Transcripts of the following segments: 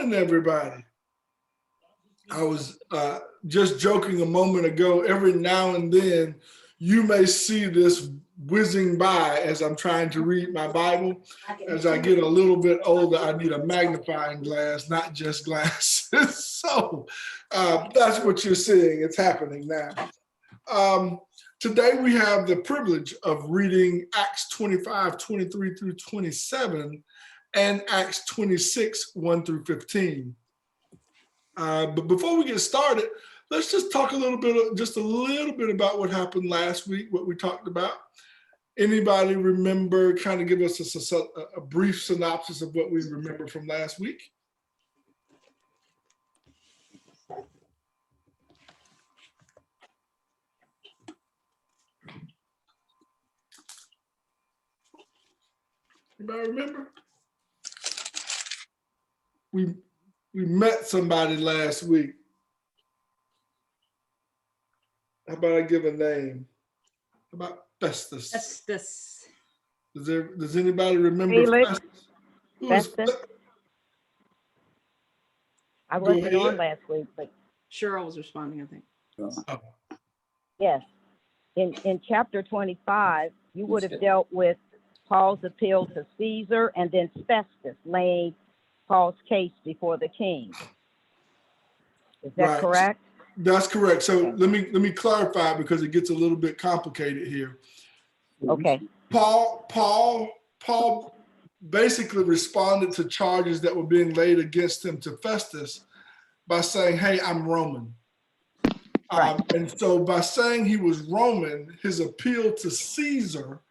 morning, everybody. I was just joking a moment ago. Every now and then, you may see this whizzing by as I'm trying to read my Bible. As I get a little bit older, I need a magnifying glass, not just glasses. So that's what you're seeing. It's happening now. Today, we have the privilege of reading Acts 25, 23 through 27, and Acts 26, 1 through 15. But before we get started, let's just talk a little bit about what happened last week, what we talked about. Anybody remember, kind of give us a brief synopsis of what we remember from last week? Anybody remember? We met somebody last week. How about I give a name? How about Festus? Festus. Does anybody remember Felix. Festus? Festus. I wasn't on last week, but Cheryl was responding, I think. Oh. yes. In chapter 25, you would have dealt with Paul's appeal to Caesar and then Festus laying Paul's case before the king. Is that correct? That's correct. So let me clarify, because it gets a little bit complicated here. Okay. Paul basically responded to charges that were being laid against him to Festus by saying, "Hey, I'm Roman." Right. And so by saying he was Roman, his appeal to Caesar,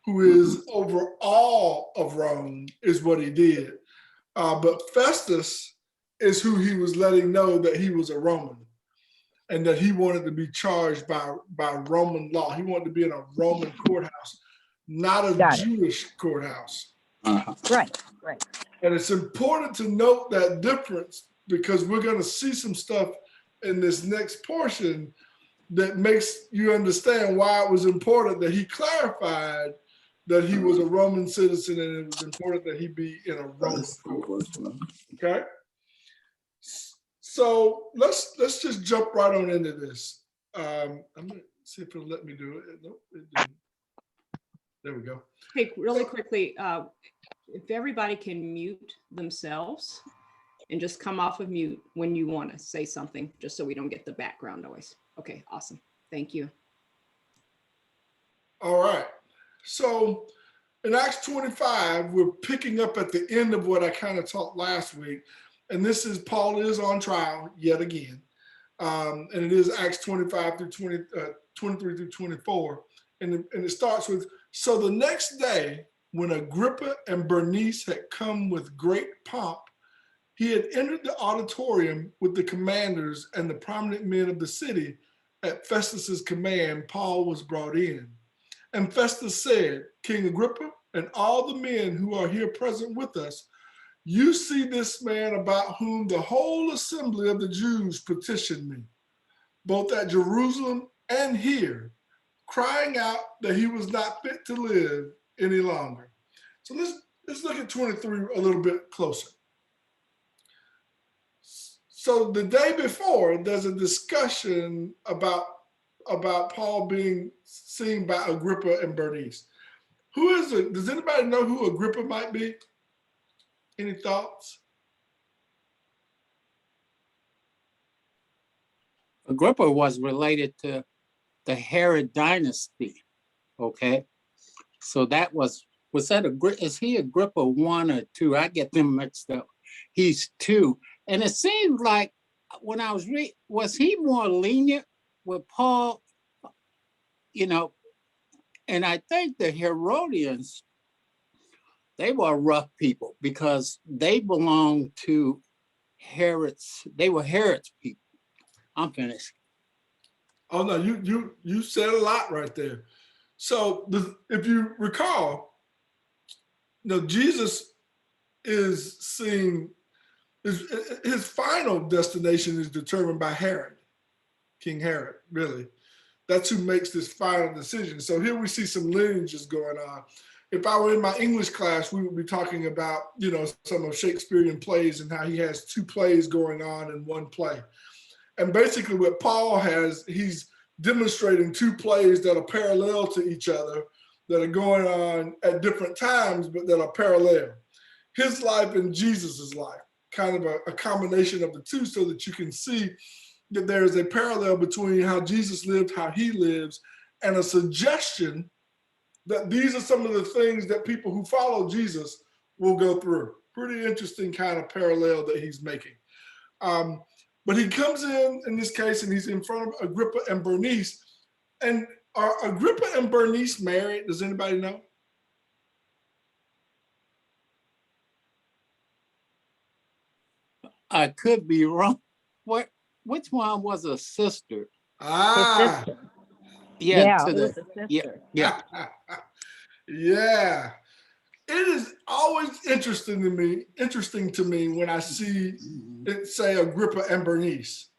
who is over all of Rome, is what he did. But Festus is who he was letting know that he was a Roman and that he wanted to be charged by Roman law. He wanted to be in a Roman courthouse, not a Jewish courthouse. Right. And it's important to note that difference, because we're going to see some stuff in this next portion that makes you understand why it was important that he clarified that he was a Roman citizen, and it was important that he be in a Roman court. Okay? So let's just jump right on into this. I'm gonna see if it'll let me do it. Nope, it didn't. There we go. Hey, really quickly, if everybody can mute themselves and just come off of mute when you want to say something, just so we don't get the background noise. Okay, awesome. Thank you. All right. So in Acts 25, we're picking up at the end of what I kind of taught last week. And this is Paul is on trial yet again. And it is Acts 25 through 23 through 24. And it starts with, so the next day, when Agrippa and Bernice had come with great pomp, he had entered the auditorium with the commanders and the prominent men of the city. At Festus's command, Paul was brought in. And Festus said, King Agrippa and all the men who are here present with us, you see this man about whom the whole assembly of the Jews petitioned me, both at Jerusalem and here, crying out that he was not fit to live any longer. So let's look at 23 a little bit closer. So the day before, there's a discussion about Paul being seen by Agrippa and Bernice. Who is it? Does anybody know who Agrippa might be? Any thoughts? Agrippa was related to the Herod dynasty. Okay, so that was that Agrippa? Is he Agrippa 1 or 2? I get them mixed up. He's 2, and it seems like when I was reading, was he more lenient with Paul? You know, and I think the Herodians, they were rough people because they belonged to Herod's. They were Herod's people. I'm finished. Oh no, you said a lot right there. So if you recall, Jesus is seeing his final destination is determined by Herod, King Herod. Really, that's who makes this final decision. So here we see some lineages going on. if I were in my English class, we would be talking about, you know, some of Shakespearean plays and how he has two plays going on in one play. And basically what Paul has, he's demonstrating two plays that are parallel to each other, that are going on at different times, but that are parallel. His life and Jesus's life, kind of a combination of the two, so that you can see that there is a parallel between how Jesus lived, how he lives, and a suggestion that these are some of the things that people who follow Jesus will go through. Pretty interesting kind of parallel that he's making. But he comes in this case, and he's in front of Agrippa and Bernice. And are Agrippa and Bernice married? Does anybody know? I could be wrong. Which one was a sister? His Ah, sister. Yeah, Yeah, to it was the a yeah, sister. yeah. yeah. It is always interesting to me when I see it say Agrippa and Bernice,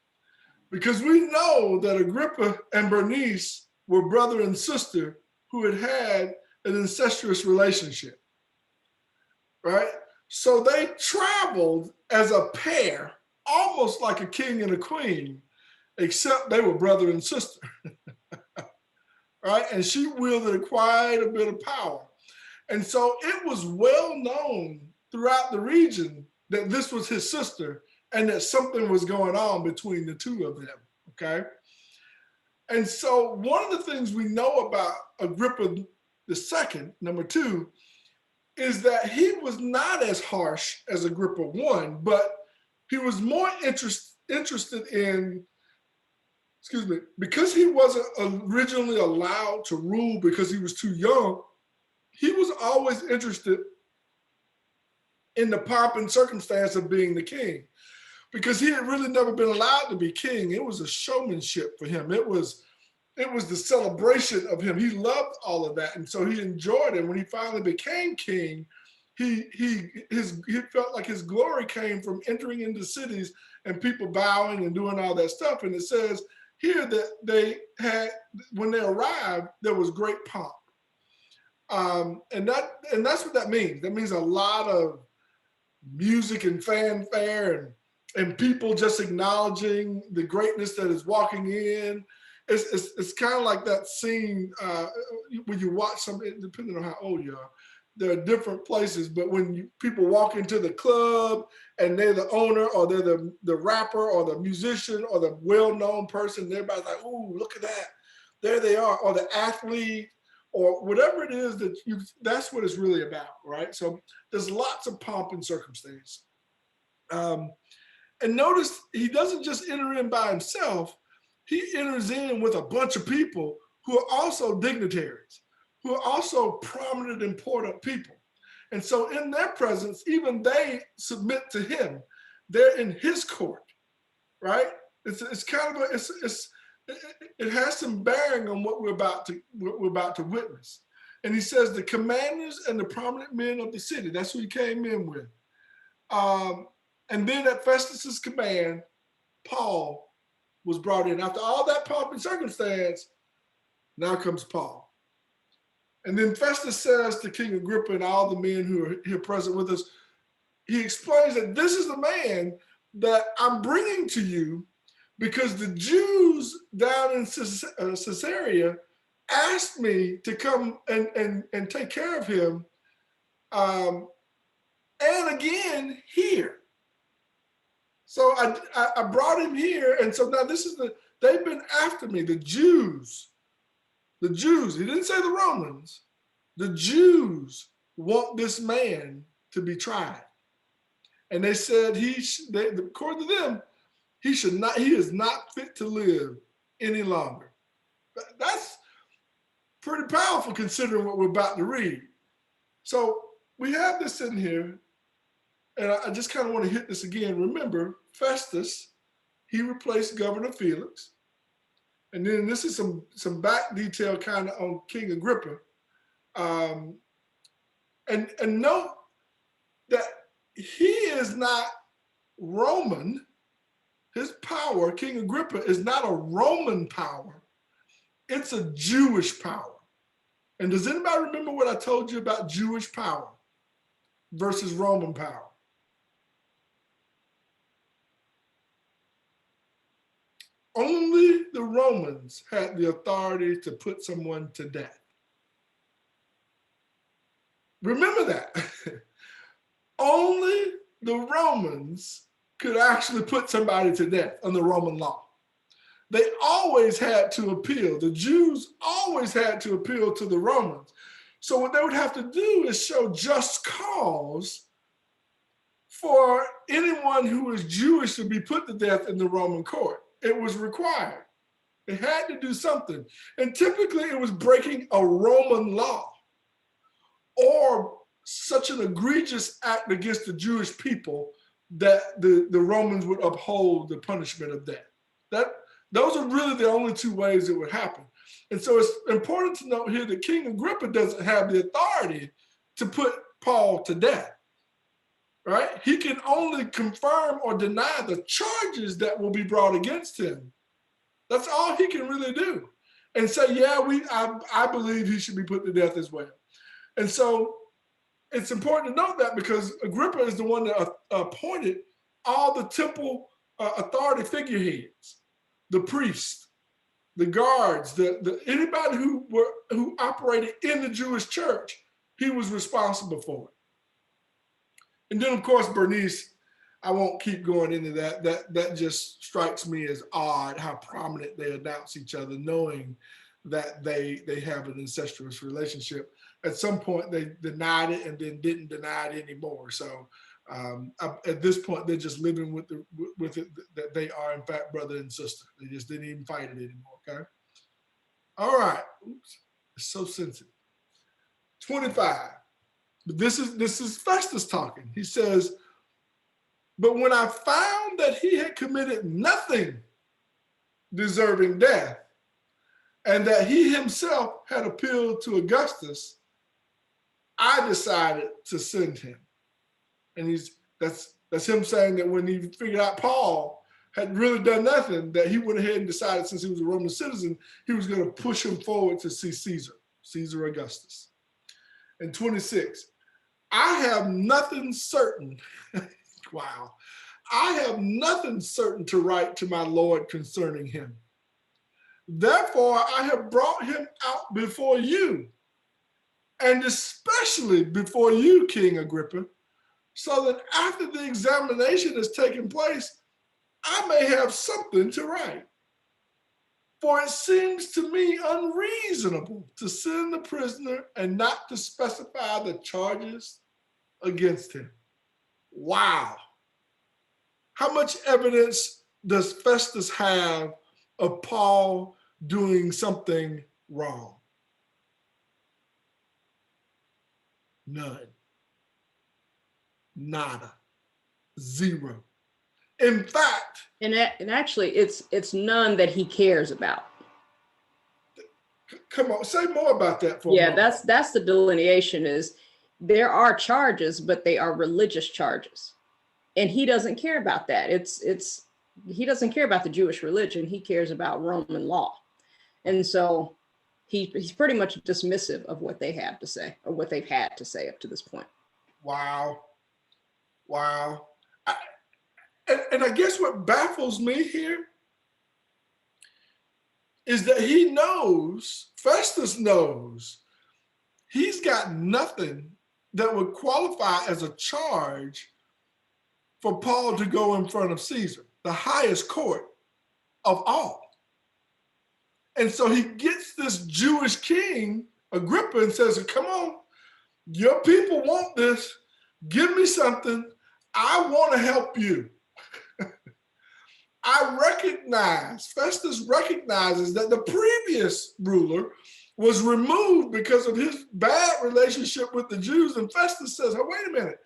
because we know that Agrippa and Bernice were brother and sister who had an incestuous relationship, right? So they traveled as a pair, almost like a king and a queen, except they were brother and sister, right? And she wielded quite a bit of power. And so it was well known throughout the region that this was his sister and that something was going on between the two of them, okay? And so one of the things we know about Agrippa II, number two, is that he was not as harsh as Agrippa I, but he was more interested in, excuse me, because he wasn't originally allowed to rule because he was too young, he was always interested in the pomp and circumstance of being the king, because he had really never been allowed to be king. It was a showmanship for him. It was the celebration of him. He loved all of that, and so he enjoyed it. When he finally became king, he felt like his glory came from entering into cities and people bowing and doing all that stuff. And it says here that they had, when they arrived, there was great pomp. And that's what that means. That means a lot of music and fanfare and people just acknowledging the greatness that is walking in. It's kind of like that scene when you watch something, depending on how old you are, there are different places, but when people walk into the club and they're the owner or they're the rapper or the musician or the well-known person, everybody's like, ooh, look at that. There they are. Or the athlete, or whatever it is that's what it's really about, right? So there's lots of pomp and circumstance. And notice he doesn't just enter in by himself, he enters in with a bunch of people who are also dignitaries, who are also prominent, important people. And so in their presence, even they submit to him. They're in his court, right? It's kind of it has some bearing on what we're about to witness. And he says the commanders and the prominent men of the city, that's who he came in with. And then at Festus's command, Paul was brought in. After all that pomp and circumstance, now comes Paul. And then Festus says to King Agrippa and all the men who are here present with us, he explains that this is the man that I'm bringing to you because the Jews down in Caesarea asked me to come and take care of him. And again, here. So I brought him here. And so now they've been after me, the Jews. He didn't say the Romans. The Jews want this man to be tried. And they said according to them, he is not fit to live any longer. That's pretty powerful considering what we're about to read. So we have this in here, and I just kind of want to hit this again. Remember, Festus, he replaced Governor Felix. And then this is some back detail kind of on King Agrippa. And note that he is not Roman. His power, King Agrippa, is not a Roman power. It's a Jewish power. And does anybody remember what I told you about Jewish power versus Roman power? Only the Romans had the authority to put someone to death. Remember that. Only the Romans could actually put somebody to death under Roman law. They always had to appeal. The Jews always had to appeal to the Romans. So what they would have to do is show just cause for anyone who was Jewish to be put to death in the Roman court. It was required. They had to do something. And typically it was breaking a Roman law or such an egregious act against the Jewish people that the Romans would uphold the punishment of death. Those are really the only two ways it would happen. And so it's important to note here that King Agrippa doesn't have the authority to put Paul to death, right? He can only confirm or deny the charges that will be brought against him. That's all he can really do. And say, yeah, I believe he should be put to death as well. And so it's important to note that because Agrippa is the one that appointed all the temple authority figureheads, the priests, the guards, anybody who operated in the Jewish church, he was responsible for it. And then of course, Bernice, I won't keep going into that. That just strikes me as odd how prominent they announce each other, knowing that they have an incestuous relationship. At some point, they denied it and then didn't deny it anymore. So at this point, they're just living with it that they are in fact brother and sister. They just didn't even fight it anymore. Okay. All right. Oops. It's so sensitive. 25. But this is Festus talking. He says, but when I found that he had committed nothing deserving death, and that he himself had appealed to Augustus, I decided to send him. And that's him saying that when he figured out Paul had really done nothing, that he went ahead and decided, since he was a Roman citizen, he was going to push him forward to see Caesar Augustus. And 26, I have nothing certain. Wow. I have nothing certain to write to my Lord concerning him. Therefore, I have brought him out before you, and especially before you, King Agrippa, so that after the examination has taken place, I may have something to write. For it seems to me unreasonable to send the prisoner and not to specify the charges against him. Wow. How much evidence does Festus have of Paul doing something wrong? None. Nada. Zero. In fact, and actually it's none that he cares about. Come on, say more about that for me. Yeah, that's the delineation. Is there are charges, but they are religious charges, and he doesn't care about that. He doesn't care about the Jewish religion. He cares about Roman law, and so he's pretty much dismissive of what they have to say, or what they've had to say up to this point. Wow. And I guess what baffles me here is that he knows, Festus knows, he's got nothing that would qualify as a charge for Paul to go in front of Caesar, the highest court of all. And so he gets this Jewish king, Agrippa, and says, come on, your people want this. Give me something. I want to help you. Festus recognizes that the previous ruler was removed because of his bad relationship with the Jews. And Festus says, oh, wait a minute.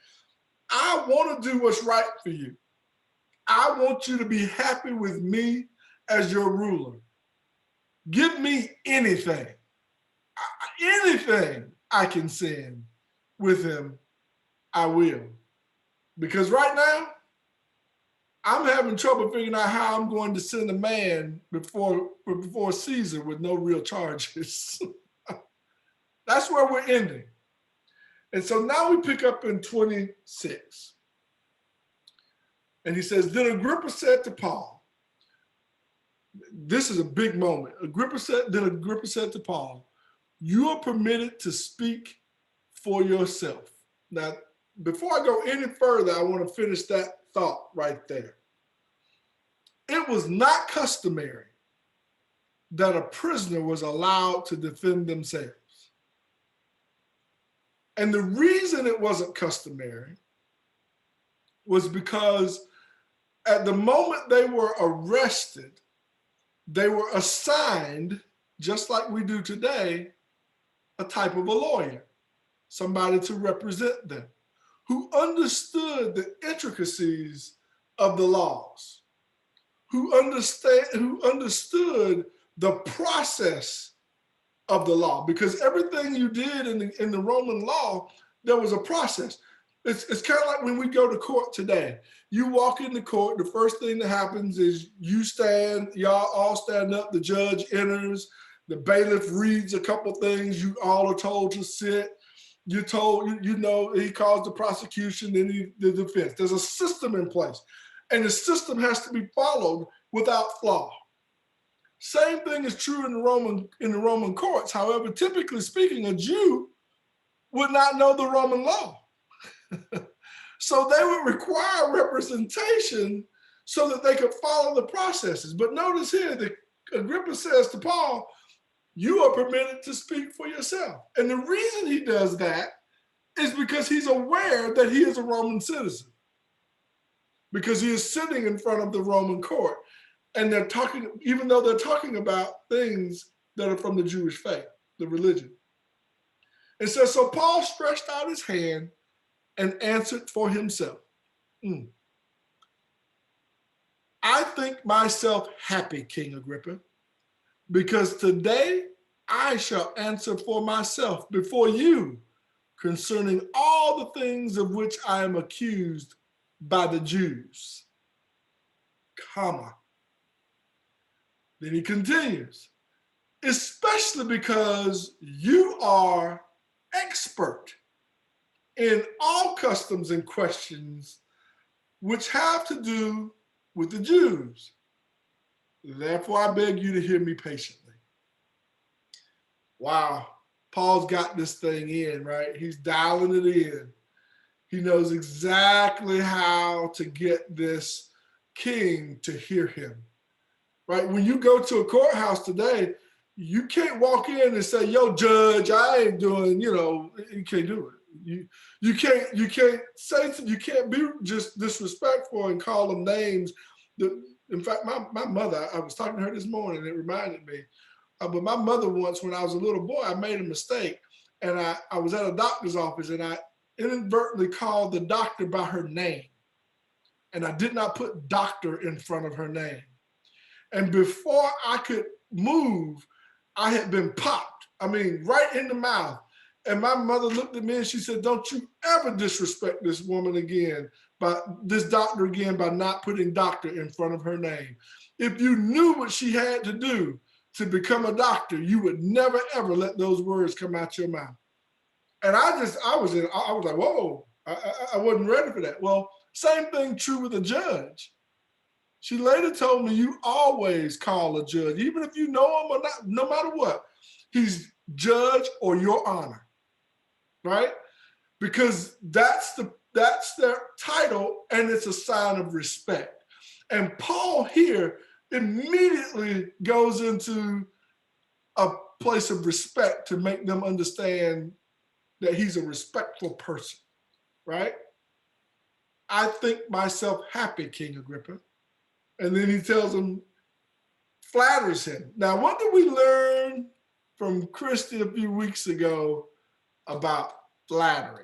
I want to do what's right for you. I want you to be happy with me as your ruler. Give me anything I can send with him, I will. Because right now, I'm having trouble figuring out how I'm going to send a man before Caesar with no real charges. That's where we're ending. And so now we pick up in 26. And he says, then Agrippa said to Paul, this is a big moment. Agrippa said to Paul, you are permitted to speak for yourself. Now, before I go any further, I want to finish that thought right there. It was not customary that a prisoner was allowed to defend themselves. And the reason it wasn't customary was because at the moment they were arrested, they were assigned, just like we do today, a type of a lawyer, somebody to represent them, who understood the intricacies of the laws, who understood the process of the law, because everything you did in the Roman law, there was a process. It's kind of like when we go to court today. You walk into court, the first thing that happens is y'all all stand up, the judge enters, the bailiff reads a couple things, you all are told to sit. You're told, he calls the prosecution, then the defense. There's a system in place, and the system has to be followed without flaw. Same thing is true in the Roman courts. However, typically speaking, a Jew would not know the Roman law. So they would require representation so that they could follow the processes. But notice here that Agrippa says to Paul, you are permitted to speak for yourself. And the reason he does that is because he's aware that he is a Roman citizen, because he is sitting in front of the Roman court. And they're talking, even though they're talking about things that are from the Jewish faith, the religion. It says, so Paul stretched out his hand and answered for himself. I think myself happy, King Agrippa, because today I shall answer for myself before you concerning all the things of which I am accused by the Jews. Comma. Then he continues, especially because you are expert in all customs and questions which have to do with the Jews. Therefore, I beg you to hear me patiently. Wow, Paul's got this thing in, right? He's dialing it in. He knows exactly how to get this king to hear him, right? When you go to a courthouse today, you can't walk in and say, yo, judge, I ain't doing, you can't do it. You can't say, you can't be just disrespectful and call them names. In fact, my mother, I was talking to her this morning, and it reminded me, but my mother once, when I was a little boy, I made a mistake, and I was at a doctor's office, and I inadvertently called the doctor by her name, and I did not put doctor in front of her name. And before I could move, I had been popped. I mean, right in the mouth. And my mother looked at me and she said, don't you ever disrespect this woman again, this doctor again, by not putting doctor in front of her name. If you knew what she had to do to become a doctor, you would never, ever let those words come out your mouth. And I was like, whoa, I wasn't ready for that. Well, same thing true with a judge. She later told me, you always call a judge, even if you know him or not, no matter what, he's judge or your honor, right? Because that's their title, and it's a sign of respect. And Paul here immediately goes into a place of respect to make them understand that he's a respectful person, right? I think myself happy, King Agrippa. And then he tells him, flatters him. Now, what did we learn from Christy a few weeks ago about flattery?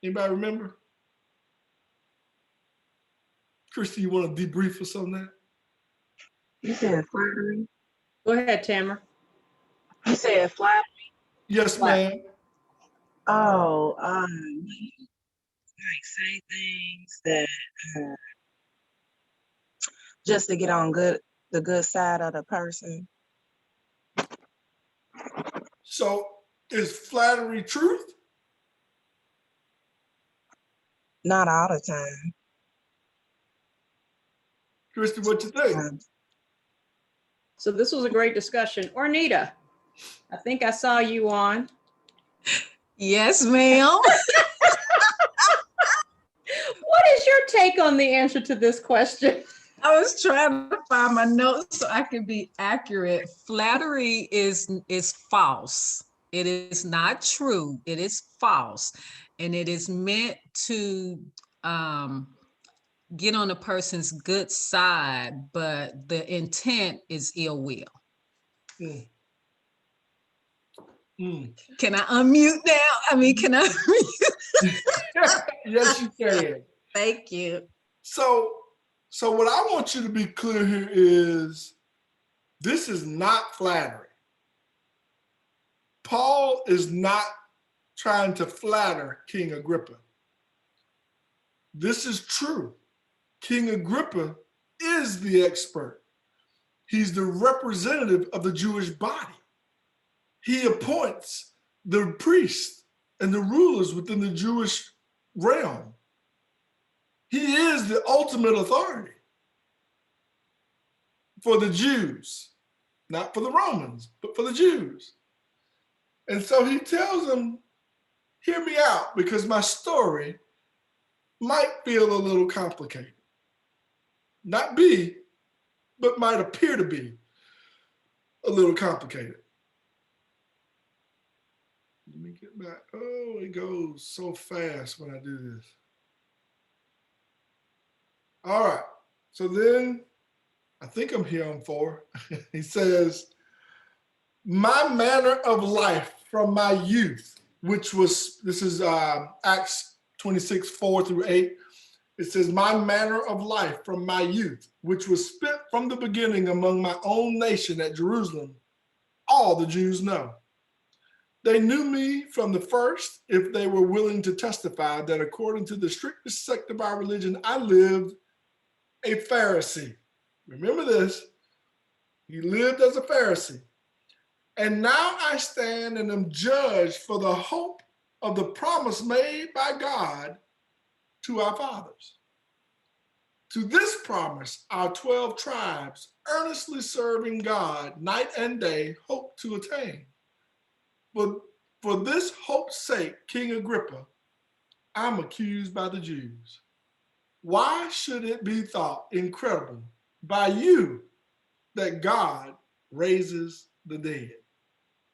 Anybody remember? Christy, you want to debrief us on that? You said flattery? Go ahead, Tamara. You said flattery? Yes, ma'am. Oh, like say things that just to get on the good side of the person. So is flattery truth? Not all the time. Christy, what you think? So this was a great discussion. Ornita, I think I saw you on. Yes, ma'am. What is your take on the answer to this question? I was trying to find my notes so I could be accurate. Flattery is false. It is not true. It is false. And it is meant to get on a person's good side, but the intent is ill will. Mm. Mm. Can I unmute now? I mean, can I unmute? Yes, you can. Thank you. So what I want you to be clear here is this is not flattery. Paul is not trying to flatter King Agrippa. This is true. King Agrippa is the expert. He's the representative of the Jewish body. He appoints the priests and the rulers within the Jewish realm. He is the ultimate authority for the Jews, not for the Romans, but for the Jews. And so he tells them, hear me out, because my story might feel a little complicated. Not be, but might appear to be a little complicated. Let me get back. Oh, it goes so fast when I do this. All right. So then I think I'm here on 4. He says, my manner of life from my youth, which was, this is Acts 26, 4-8. It says, my manner of life from my youth, which was spent from the beginning among my own nation at Jerusalem, all the Jews know. They knew me from the first, if they were willing to testify that according to the strictest sect of our religion, I lived a Pharisee. Remember this. He lived as a Pharisee. And now I stand and am judged for the hope of the promise made by God to our fathers. To this promise, our 12 tribes, earnestly serving God night and day, hope to attain. But for this hope's sake, King Agrippa, I'm accused by the Jews. Why should it be thought incredible by you that God raises the dead?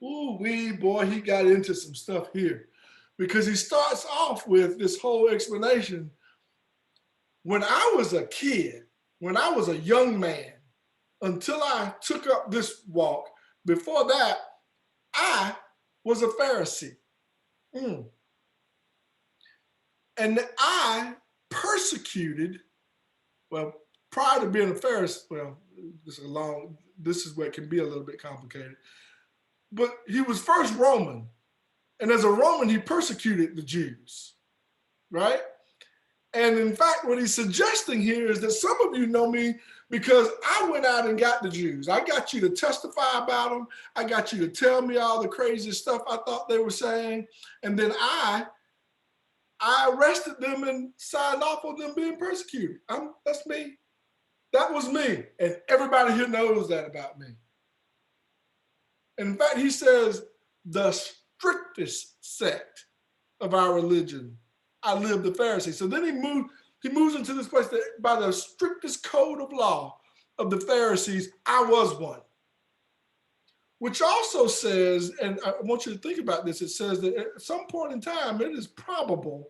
Ooh, boy, he got into some stuff here, because he starts off with this whole explanation. When I was a kid, when I was a young man, until I took up this walk, before that, I was a Pharisee. And I persecuted, well, prior to being a Pharisee, well, this is where it can be a little bit complicated. But he was first Roman. And as a Roman, he persecuted the Jews, right? And in fact, what he's suggesting here is that some of you know me because I went out and got the Jews. I got you to testify about them. I got you to tell me all the crazy stuff I thought they were saying. And then I arrested them and signed off on them being persecuted. That's me. That was me. And everybody here knows that about me. And in fact, he says, the strictest sect of our religion, I lived the Pharisee. So then he moves into this place that by the strictest code of law of the Pharisees, I was one. Which also says, and I want you to think about this, it says that at some point in time, it is probable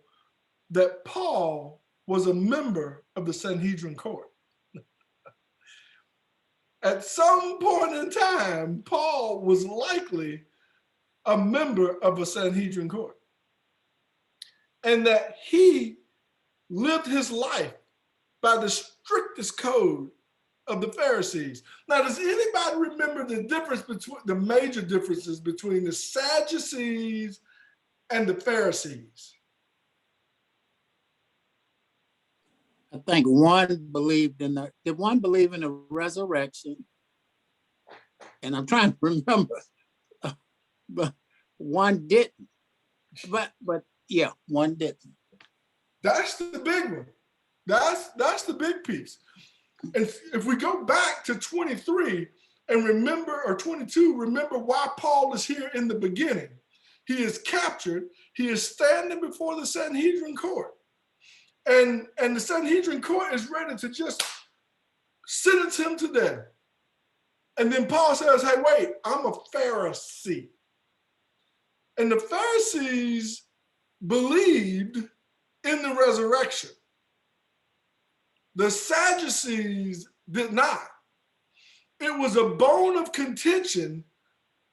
that Paul was a member of the Sanhedrin court. At some point in time, Paul was likely a member of a Sanhedrin court. And that he lived his life by the strictest code of the Pharisees. Now, does anybody remember the difference between the major differences between the Sadducees and the Pharisees? I think one believed in the resurrection. And I'm trying to remember but one didn't. But yeah, one didn't. That's the big one. That's the big piece. And if we go back to 23 and remember, or 22, remember why Paul is here in the beginning. He is captured. He is standing before the Sanhedrin court. And the Sanhedrin court is ready to just sentence him to death. And then Paul says, hey, wait, I'm a Pharisee. And the Pharisees believed in the resurrection. The Sadducees did not. It was a bone of contention,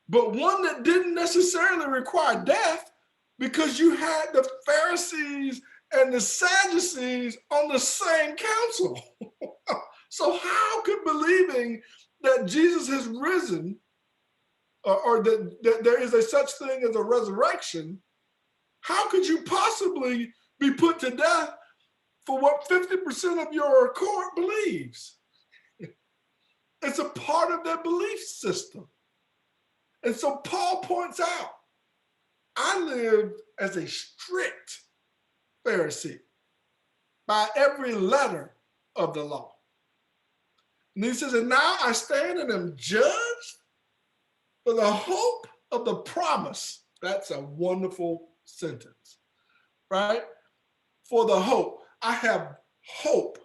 but one that didn't necessarily require death, because you had the Pharisees and the Sadducees on the same council. So how could believing that Jesus has risen, or that there is a such thing as a resurrection, how could you possibly be put to death for what 50% of your court believes? It's a part of their belief system. And so Paul points out, I lived as a strict Pharisee by every letter of the law. And he says, and now I stand and am judged for the hope of the promise. That's a wonderful sentence, right? For the hope. I have hope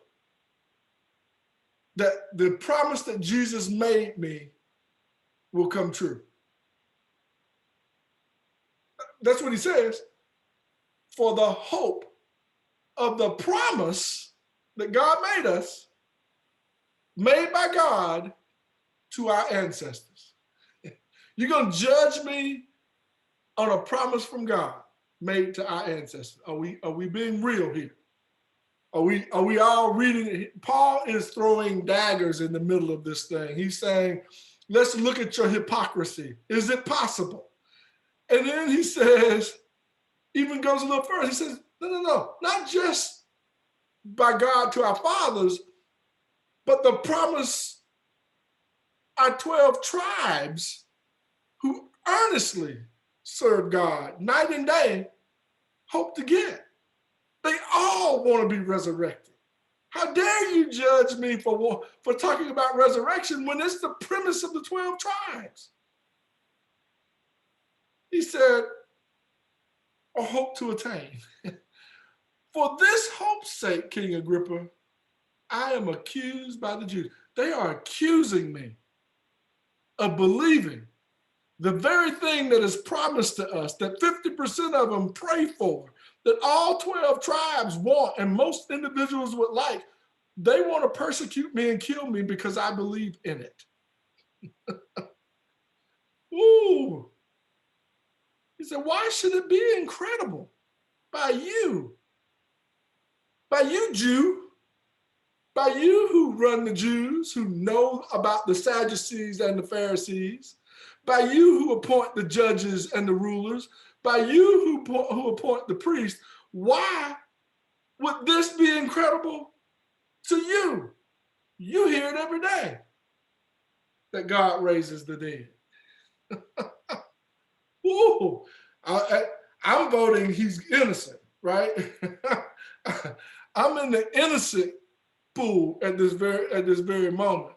that the promise that Jesus made me will come true. That's what he says. For the hope of the promise that God made us, made by God to our ancestors. You're going to judge me on a promise from God made to our ancestors. Are we being real here? Are we all reading it? Paul is throwing daggers in the middle of this thing. He's saying, let's look at your hypocrisy. Is it possible? And then he says, even goes a little further. He says, no, not just by God to our fathers, but the promise our 12 tribes who earnestly serve God night and day hope to get. They all want to be resurrected. How dare you judge me for talking about resurrection when it's the premise of the 12 tribes? He said, or hope to attain. For this hope's sake, King Agrippa, I am accused by the Jews. They are accusing me of believing the very thing that is promised to us, that 50% of them pray for, that all 12 tribes want, and most individuals would like. They want to persecute me and kill me because I believe in it. Ooh. He said, why should it be incredible? By you, Jew, by you who run the Jews, who know about the Sadducees and the Pharisees, by you who appoint the judges and the rulers, by you who appoint the priests. Why would this be incredible to you? You hear it every day that God raises the dead. Ooh, I'm voting he's innocent, right? I'm in the innocent pool at this very moment.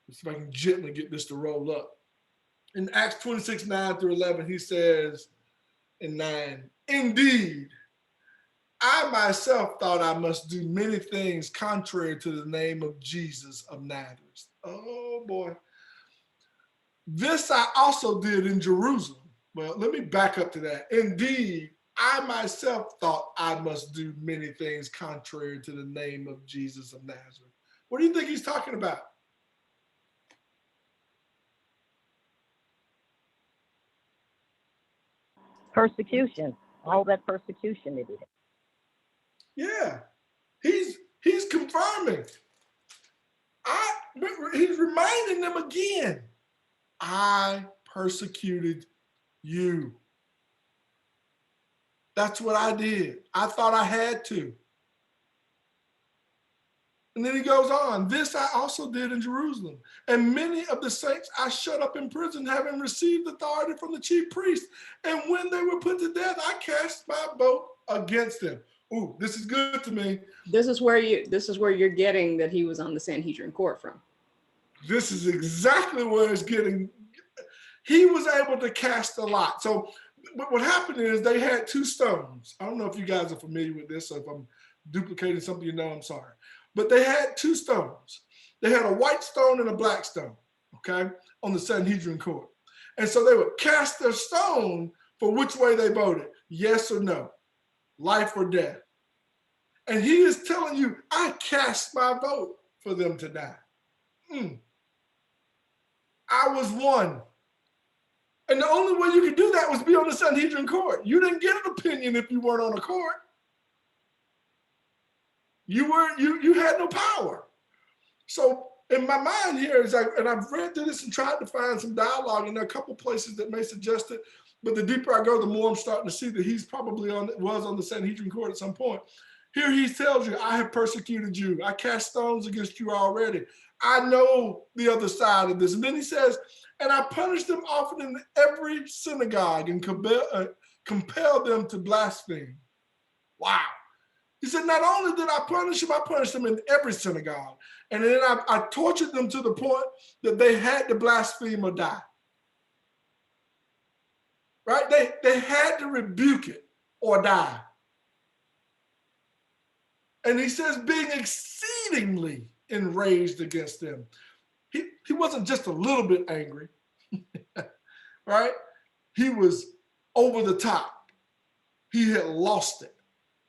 Let's see if I can gently get this to roll up. In Acts 26, 9 through 11, he says in 9, indeed, I myself thought I must do many things contrary to the name of Jesus of Nazareth. Oh boy. This I also did in Jerusalem. Well, let me back up to that. Indeed, I myself thought I must do many things contrary to the name of Jesus of Nazareth. What do you think he's talking about? Persecution, all that persecution it is. Yeah, he's confirming. He's reminding them again. I persecuted you. That's what I did. I thought I had to. And then he goes on, this I also did in Jerusalem. And many of the saints I shut up in prison, having received authority from the chief priest. And when they were put to death, I cast my vote against them. Ooh, this is good to me. This is where you're getting that he was on the Sanhedrin court from. This is exactly where it's getting. He was able to cast a lot. So what happened is they had two stones. I don't know if you guys are familiar with this, so if I'm duplicating something, you know, I'm sorry. But they had two stones. They had a white stone and a black stone, okay, on the Sanhedrin court. And so they would cast their stone for which way they voted, yes or no, life or death. And he is telling you, I cast my vote for them to die. I was one. And the only way you could do that was be on the Sanhedrin court. You didn't get an opinion if you weren't on a court. You had no power. So in my mind here is and I've read through this and tried to find some dialogue, and there are a couple places that may suggest it, but the deeper I go, the more I'm starting to see that he's probably was on the Sanhedrin court at some point. Here he tells you, I have persecuted you. I cast stones against you already. I know the other side of this. And then he says, and I punished them often in every synagogue and compelled them to blaspheme. Wow. He said, not only did I punished them in every synagogue. And then I tortured them to the point that they had to blaspheme or die. Right? They had to rebuke it or die. And he says, being exceedingly enraged against them. He wasn't just a little bit angry, right? He was over the top. He had lost it.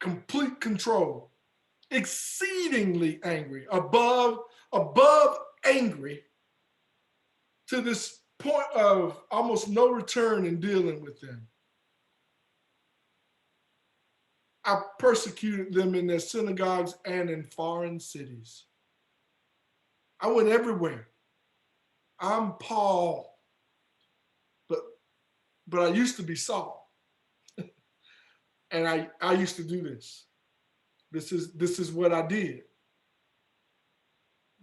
Complete control, exceedingly angry, above angry, to this point of almost no return in dealing with them. I persecuted them in their synagogues and in foreign cities. I went everywhere. I'm Paul, but I used to be Saul. And I used to do this. This is what I did.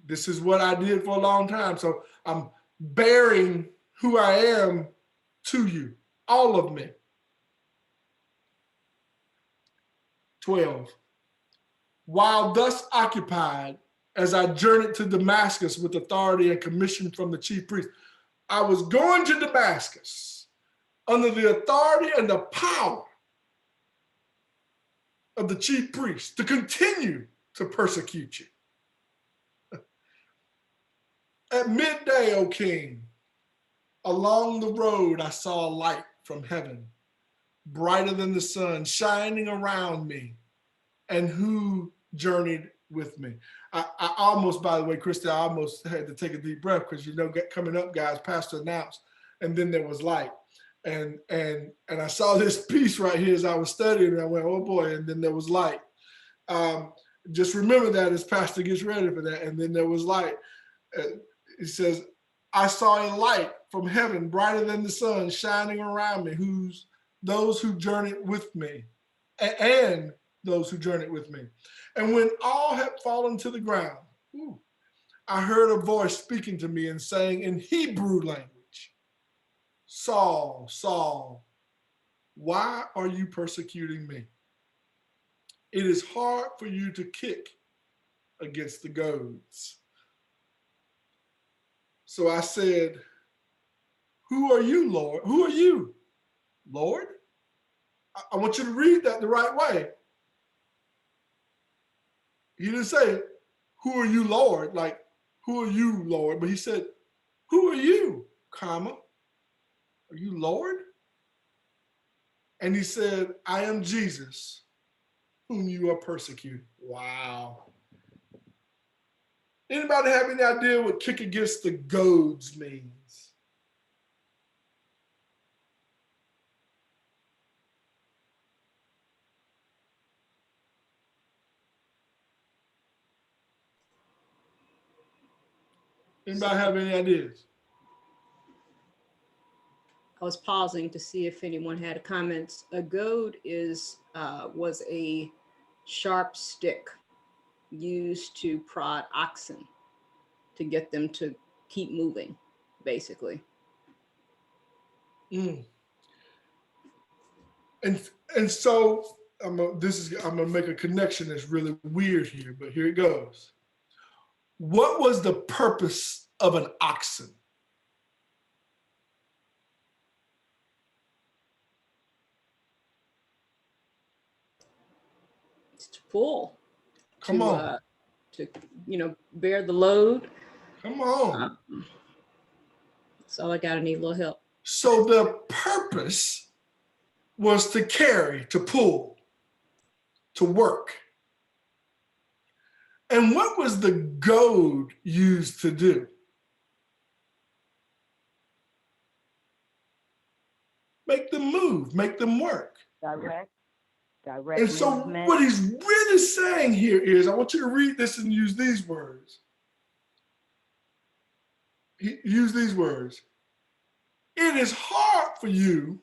This is what I did for a long time. So I'm bearing who I am to you, all of me. 12. While thus occupied, as I journeyed to Damascus with authority and commission from the chief priest. I was going to Damascus under the authority and the power of the chief priest to continue to persecute you. At midday, O king, along the road I saw a light from heaven, brighter than the sun, shining around me, and who journeyed with me. I almost, by the way, Christy, I almost had to take a deep breath because, you know, coming up, guys, Pastor announced, and then there was light. And I saw this piece right here as I was studying, and I went, oh boy, and then there was light. Just remember that as Pastor gets ready for that, and then there was light. It says, I saw a light from heaven, brighter than the sun, shining around me, those who journeyed with me, and those who journeyed with me. And when all had fallen to the ground, I heard a voice speaking to me and saying in Hebrew language, Saul, Saul, why are you persecuting me? It is hard for you to kick against the goads. So I said, who are you, Lord? Who are you, Lord? I want you to read that the right way. He didn't say, who are you, Lord? Like, who are you, Lord? But he said, who are you, comma? Are you Lord? And he said, I am Jesus, whom you are persecuting. Wow. Anybody have any idea what kick against the goads means? Anybody have any ideas? I was pausing to see if anyone had comments. A goad was a sharp stick used to prod oxen to get them to keep moving, basically. Mm. And so I'm gonna make a connection that's really weird here, but here it goes. What was the purpose of an oxen? It's to pull. Come on. To bear the load. Come on. That's all I got. I need a little help. So the purpose was to carry, to pull, to work. And what was the goad used to do? Make them move, make them work. Direct And so movement. what he's really saying here is, I want you to read this and use these words. Use these words. It is hard for you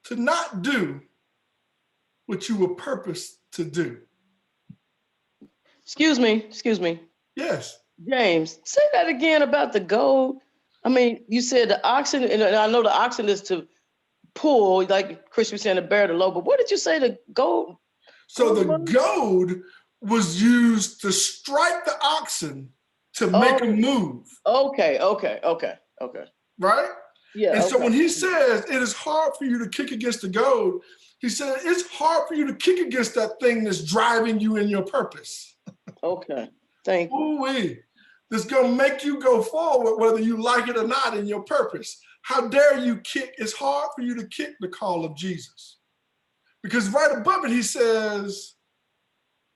to not do what you were purposed to do. Excuse me. Yes. James, say that again about the goad. I mean, you said the oxen, and I know the oxen is to pull, like Chris was saying, to bear the load, but what did you say the goad? So the goad was used to strike the oxen to make them move. Okay. Right? Yeah. And so when he says it is hard for you to kick against the goad, he said it's hard for you to kick against that thing that's driving you in your purpose. Okay. Thank you. Ooh-wee. That's going to make you go forward whether you like it or not in your purpose. How dare you kick? It's hard for you to kick the call of Jesus. Because right above it, he says,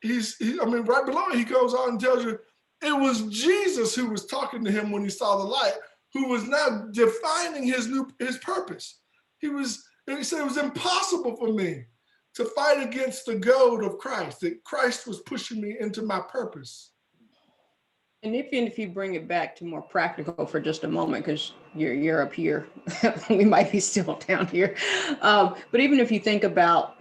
right below it, he goes on and tells you, it was Jesus who was talking to him when he saw the light, who was now defining his purpose. He said it was impossible for me to fight against the goad of Christ, that Christ was pushing me into my purpose. And if you bring it back to more practical for just a moment, because you're up here, we might be still down here. But even if you think about,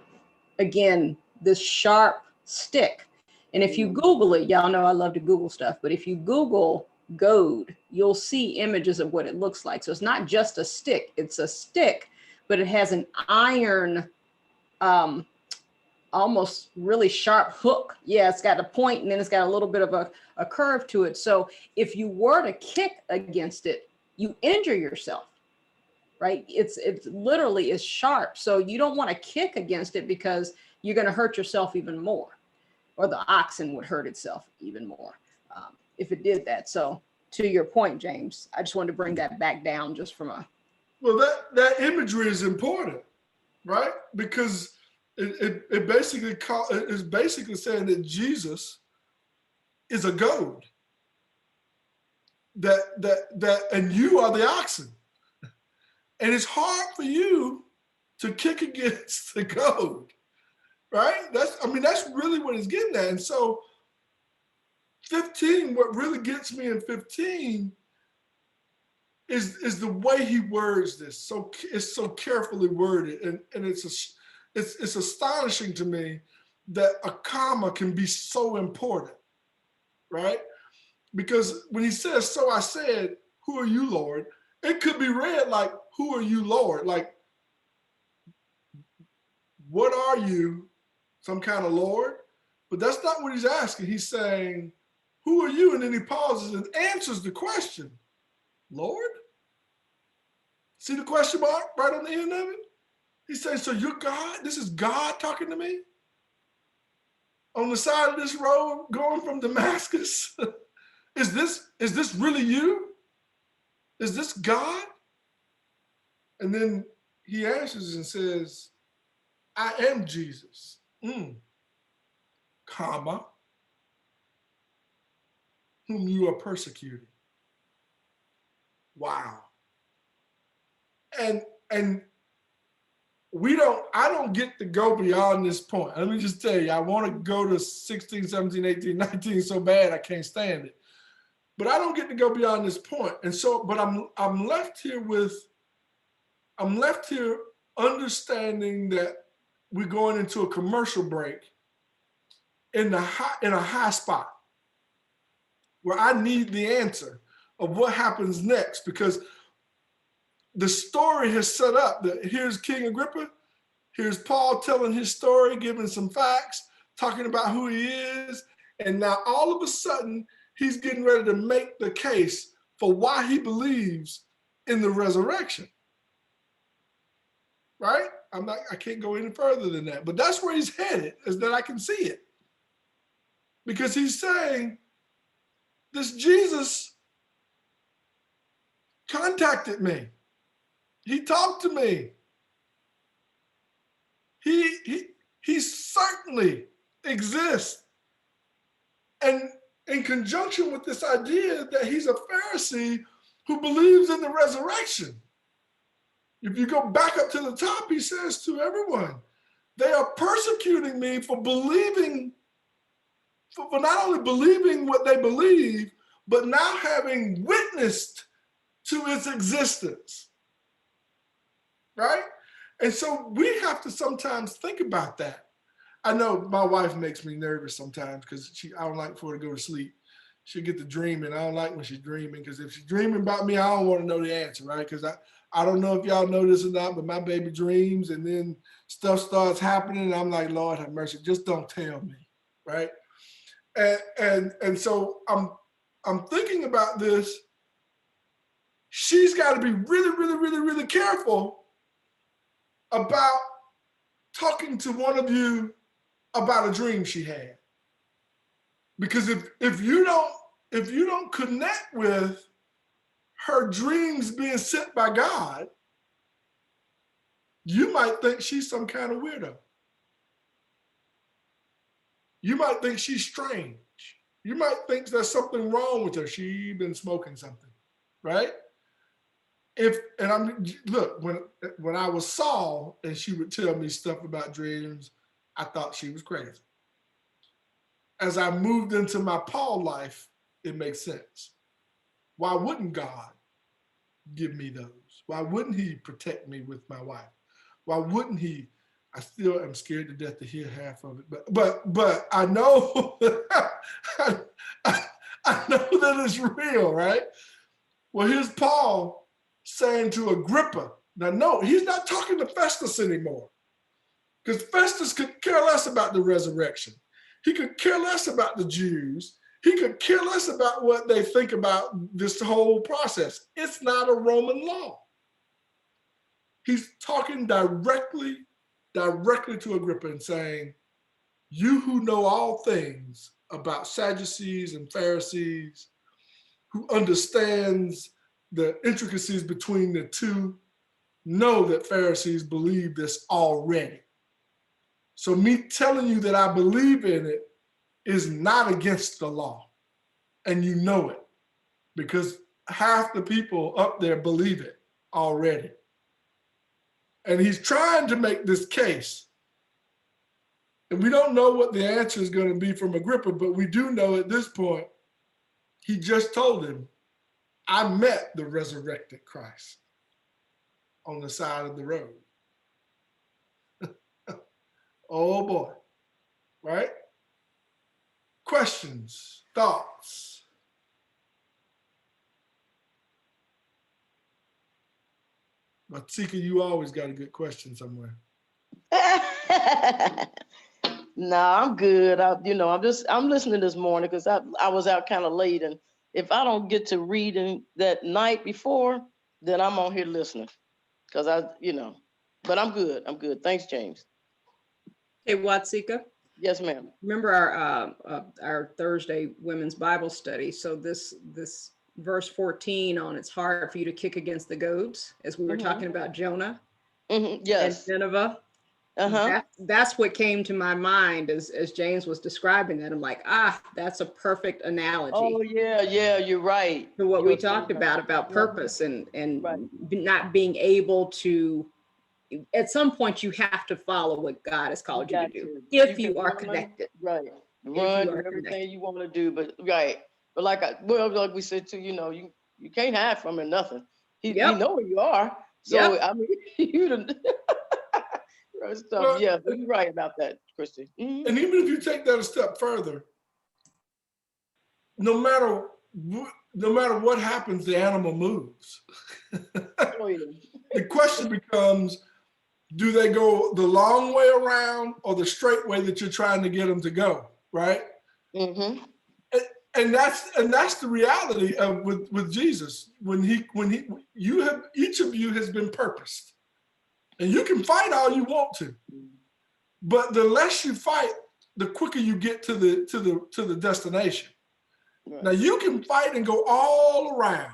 again, this sharp stick, and if you Google it, y'all know I love to Google stuff, but if you Google goad, you'll see images of what it looks like. So it's not just a stick, it's a stick, but it has an iron, almost really sharp hook. Yeah, it's got a point and then it's got a little bit of a curve to it. So if you were to kick against it, you injure yourself, right? It's literally is sharp. So you don't want to kick against it because you're going to hurt yourself even more, or the oxen would hurt itself even more if it did that. So to your point, James, I just wanted to bring that back down just from a. Well, that imagery is important, right? Because it basically saying that Jesus is a goad. And you are the oxen. And it's hard for you to kick against the goad, right? That's really what it's getting at. And so 15, what really gets me in 15 is the way he words this. So it's so carefully worded, and it's astonishing to me that a comma can be so important, right? Because when he says, so I said, who are you, Lord? It could be read like, who are you, Lord? Like, what are you? Some kind of Lord? But that's not what he's asking. He's saying, who are you? And then he pauses and answers the question, Lord? See the question mark right on the end of it? He's saying, so you're God? This is God talking to me? On the side of this road going from Damascus? Is this really you? Is this God? And then he answers and says, I am Jesus, comma, whom you are persecuting. Wow. And I don't get to go beyond this point. Let me just tell you, I want to go to 16, 17, 18, 19 so bad I can't stand it. But I don't get to go beyond this point. And so, but I'm left here understanding that we're going into a commercial break. in a high spot where I need the answer of what happens next, because the story has set up that here's King Agrippa, here's Paul telling his story, giving some facts, talking about who he is, and now all of a sudden he's getting ready to make the case for why he believes in the resurrection. Right? I can't go any further than that, but that's where he's headed, is that I can see it. Because he's saying, this Jesus contacted me. He talked to me. He certainly exists. And in conjunction with this idea that he's a Pharisee who believes in the resurrection. If you go back up to the top, he says to everyone, they are persecuting me for believing, for not only believing what they believe, but now having witnessed to its existence. Right? And so we have to sometimes think about that. I know my wife makes me nervous sometimes because I don't like for her to go to sleep. She'll get to dreaming. I don't like when she's dreaming, because if she's dreaming about me, I don't want to know the answer, right? Because I don't know if y'all know this or not, but my baby dreams and then stuff starts happening. And I'm like, Lord have mercy, just don't tell me, right? And so I'm thinking about this. She's got to be really, really, really, really careful about talking to one of you about a dream she had. Because if you don't connect with her dreams being sent by God, you might think she's some kind of weirdo. You might think she's strange. You might think there's something wrong with her. She's been smoking something, right? Look, when I was Saul and she would tell me stuff about dreams, I thought she was crazy. As I moved into my Paul life, it makes sense. Why wouldn't God give me those? Why wouldn't he protect me with my wife? Why wouldn't he? I still am scared to death to hear half of it, but I know I know that it's real, right? Well, here's Paul saying to Agrippa. Now, no, he's not talking to Festus anymore, because Festus could care less about the resurrection. He could care less about the Jews. He could care less about what they think about this whole process. It's not a Roman law. He's talking directly to Agrippa and saying, you who know all things about Sadducees and Pharisees, who understands the intricacies between the two, know that Pharisees believe this already. So me telling you that I believe in it is not against the law. And you know it, because half the people up there believe it already. And he's trying to make this case. And we don't know what the answer is going to be from Agrippa, but we do know at this point, he just told him, I met the resurrected Christ on the side of the road. Oh boy, right? Questions, thoughts? But Tika, you always got a good question somewhere. No, I'm good. I'm listening this morning because I was out kind of late, and if I don't get to reading that night before, then I'm on here listening because but I'm good. I'm good. Thanks, James. Hey, Watsika. Yes, ma'am. Remember our Thursday women's Bible study. So this verse 14 on it's hard for you to kick against the goads, as we were talking about Jonah Yes. and Nineveh. That's what came to my mind as James was describing that. I'm like, that's a perfect analogy. Oh yeah, you're right. To what we talked about purpose and not being able to. At some point, you have to follow what God has called you to do if you are connected. Right. Run everything you want to do, but like we said too, you can't hide from it, nothing. He know where you are. So I mean, stuff. Yeah, you're right about that, Christy. And even if you take that a step further, no matter what happens, the animal moves. Oh, yeah. The question becomes, do they go the long way around or the straight way that you're trying to get them to go, right? Mm-hmm. And that's the reality of with Jesus. When each of you has been purposed, and you can fight all you want to, but the less you fight, the quicker you get to the destination. Right. Now you can fight and go all around.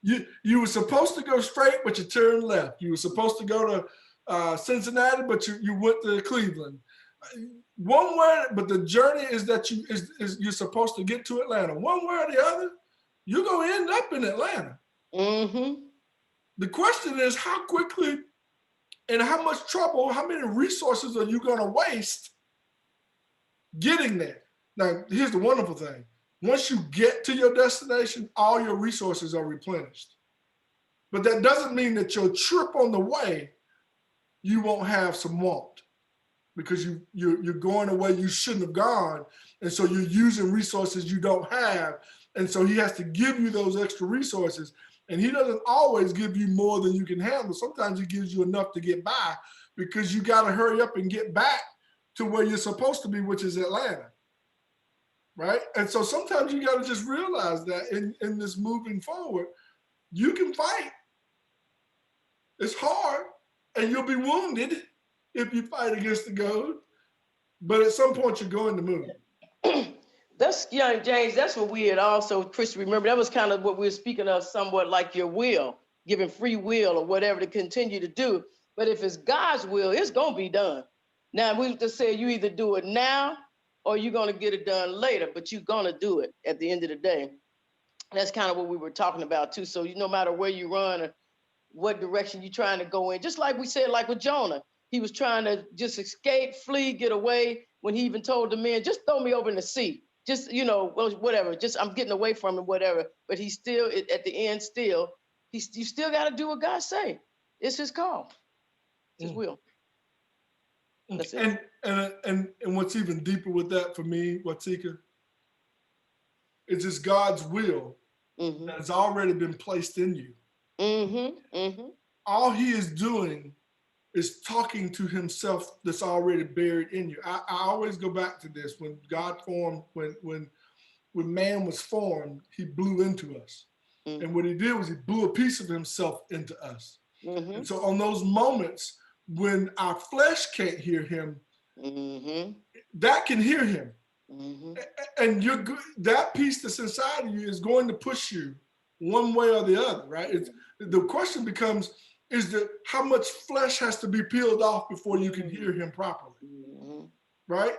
You were supposed to go straight, but you turned left. You were supposed to go to Cincinnati, but you went to Cleveland. One way, but the journey is that you're supposed to get to Atlanta. One way or the other, you're gonna end up in Atlanta. Mm-hmm. The question is how quickly and how much trouble, how many resources are you gonna waste getting there? Now, here's the wonderful thing. Once you get to your destination, all your resources are replenished. But that doesn't mean that your trip on the way, you won't have some want, because you're going away you shouldn't have gone. And so you're using resources you don't have. And so he has to give you those extra resources. And he doesn't always give you more than you can handle. Sometimes he gives you enough to get by, because you got to hurry up and get back to where you're supposed to be, which is Atlanta. Right? And so sometimes you got to just realize that in this moving forward, you can fight. It's hard, and you'll be wounded if you fight against the goad, but at some point you're going to move. That's, James, that's what we had also, Chris, remember, that was kind of what we were speaking of, somewhat like your will, giving free will or whatever to continue to do. But if it's God's will, it's going to be done. Now, we just say you either do it now or you're going to get it done later, but you're going to do it at the end of the day. That's kind of what we were talking about too. So no matter where you run or what direction you're trying to go in, just like we said, like with Jonah, he was trying to just escape, flee, get away, when he even told the men, just throw me over in the sea. Just, whatever, just I'm getting away from him, whatever. But he still, at the end, you still got to do what God say. It's his call, it's his will. That's it. And what's even deeper with that for me, Watika, is it's God's will that has already been placed in you. All he is doing is talking to himself that's already buried in you. I always go back to this. When God formed, when man was formed, he blew into us. And what he did was he blew a piece of himself into us. And so on those moments when our flesh can't hear him, that can hear him. And that piece that's inside of you is going to push you one way or the other, right? The question becomes, how much flesh has to be peeled off before you can hear him properly, right?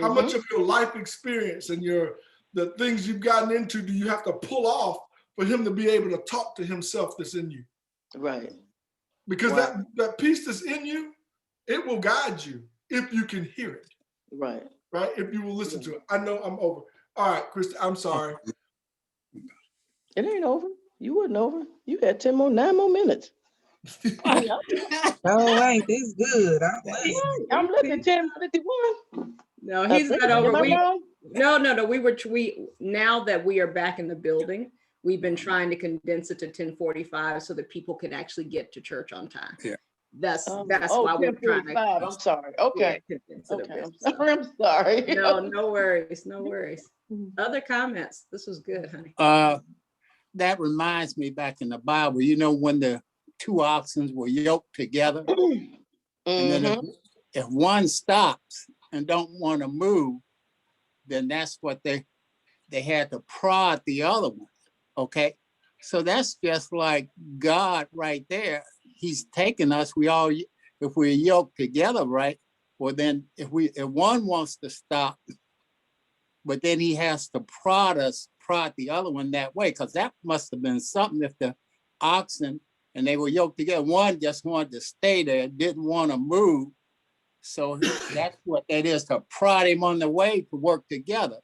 How much of your life experience and the things you've gotten into do you have to pull off for him to be able to talk to himself that's in you? Right. Because that piece that's in you, it will guide you if you can hear it. Right. Right? If you will listen to it. I know I'm over. All right, Krista, I'm sorry. It ain't over. You wasn't over. You had 9 more minutes. Oh, wait, this is good. I'm looking at 10:51. No, he's not over. We now that we are back in the building, we've been trying to condense it to 10:45 so that people can actually get to church on time. Yeah. That's why we're trying to. I'm sorry. Okay. Yeah, I'm sorry. No worries. Other comments? This was good, honey. That reminds me, back in the Bible, when the two oxen were yoked together, and then if one stops and don't want to move, then that's what they had to prod the other one. Okay, so that's just like God right there. He's taken us. If we're yoked together, right? Well, then if one wants to stop, but then he has to prod the other one that way, because that must have been something. If the oxen and they were yoked together, one just wanted to stay there, didn't want to move. So that's what that is, to prod him on the way to work together.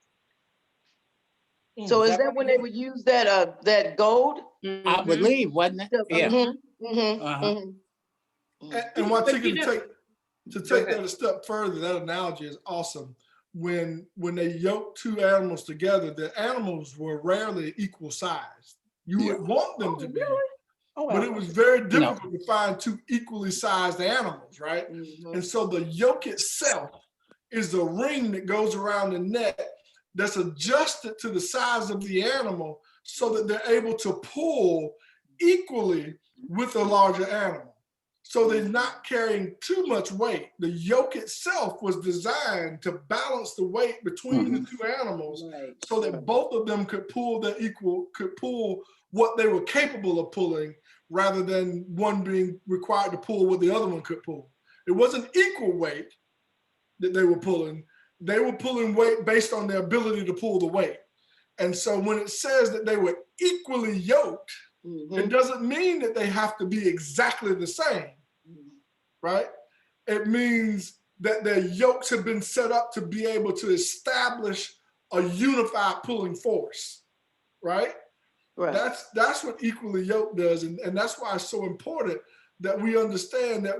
So is that when they would use that gold? I believe, wasn't it? Yeah. And what But you know- to Go take ahead. that a step further, that analogy is awesome. When they yoked two animals together, the animals were rarely equal size. You would want them to be, Oh, but wow. it was very difficult to find two equally sized animals, right? Mhm. And so the yoke itself is the ring that goes around the neck that's adjusted to the size of the animal so that they're able to pull equally with the larger animal. So they're not carrying too much weight. The yoke itself was designed to balance the weight between the two animals Right. so that both of them could pull what they were capable of pulling rather than one being required to pull what the other one could pull. It wasn't equal weight that they were pulling. They were pulling weight based on their ability to pull the weight. And so when it says that they were equally yoked, it doesn't mean that they have to be exactly the same, right? It means that their yokes have been set up to be able to establish a unified pulling force, right? Right. That's what equally yoked does. And that's why it's so important that we understand that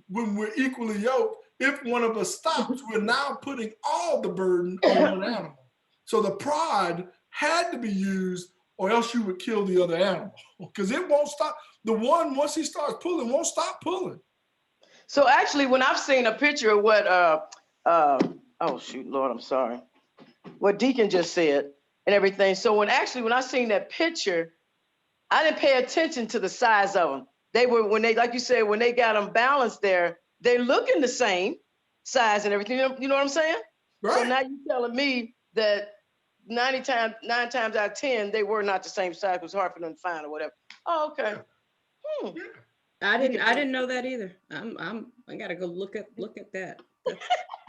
when we're equally yoked, if one of us stops, we're now putting all the burden on one animal. So the prod had to be used or else you would kill the other animal because it won't stop. The one, once he starts pulling, won't stop pulling. So actually, when I've seen a picture of what, oh shoot, Lord, I'm sorry, what Deacon just said and everything. So when I seen that picture, I didn't pay attention to the size of them. They were, like you said, when they got them balanced there, they looking the same size and everything. You know what I'm saying? Right. So now you're telling me that 9 times out of 10, they were not the same size. It was hard for them to find or whatever. Oh, okay. Yeah. I didn't know that either. I gotta go look at that.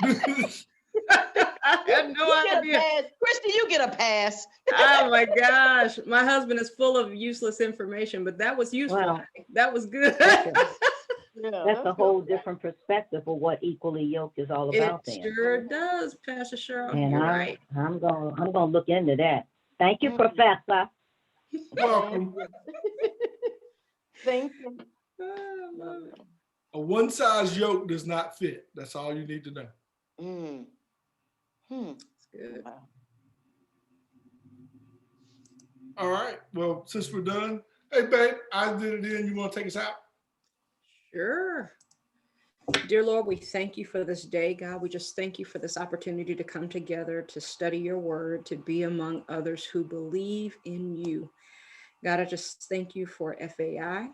I had no You get idea. a pass. Christy, you get a pass. Oh my gosh. My husband is full of useless information, but that was useful. Wow. That was good. That's a whole different perspective of what equally yoked is all about. It Then, sure does, Pastor Cheryl. and You're right. I'm gonna look into that. Thank you, Professor. Welcome. Thank you. Oh, I love it. A one size yoke does not fit. That's all you need to know. It's good. Wow. All right. Well, since we're done, hey, babe, I did it in. You want to take us out? Sure. Dear Lord, we thank you for this day, God. We just thank you for this opportunity to come together, to study your word, to be among others who believe in you. God, I just thank you for FAI,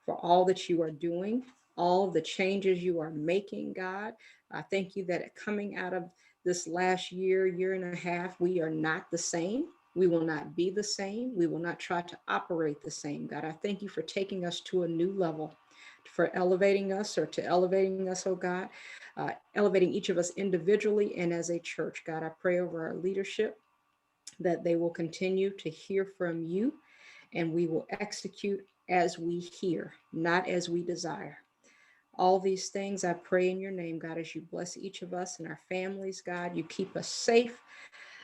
for all that you are doing, all the changes you are making, God. I thank you that coming out of this last year and a half, we are not the same. We will not be the same. We will not try to operate the same. God, I thank you for taking us to a new level, for elevating us, oh God, elevating each of us individually and as a church. God, I pray over our leadership that they will continue to hear from you and we will execute as we hear, not as we desire. All these things I pray in your name, God, as you bless each of us and our families, God, you keep us safe.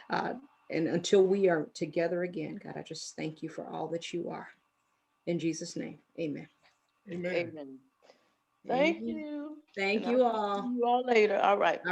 And until we are together again, God, I just thank you for all that you are. In Jesus' name, amen. Amen. Amen. Thank you. Thank And you I'll all. see you all later. All right.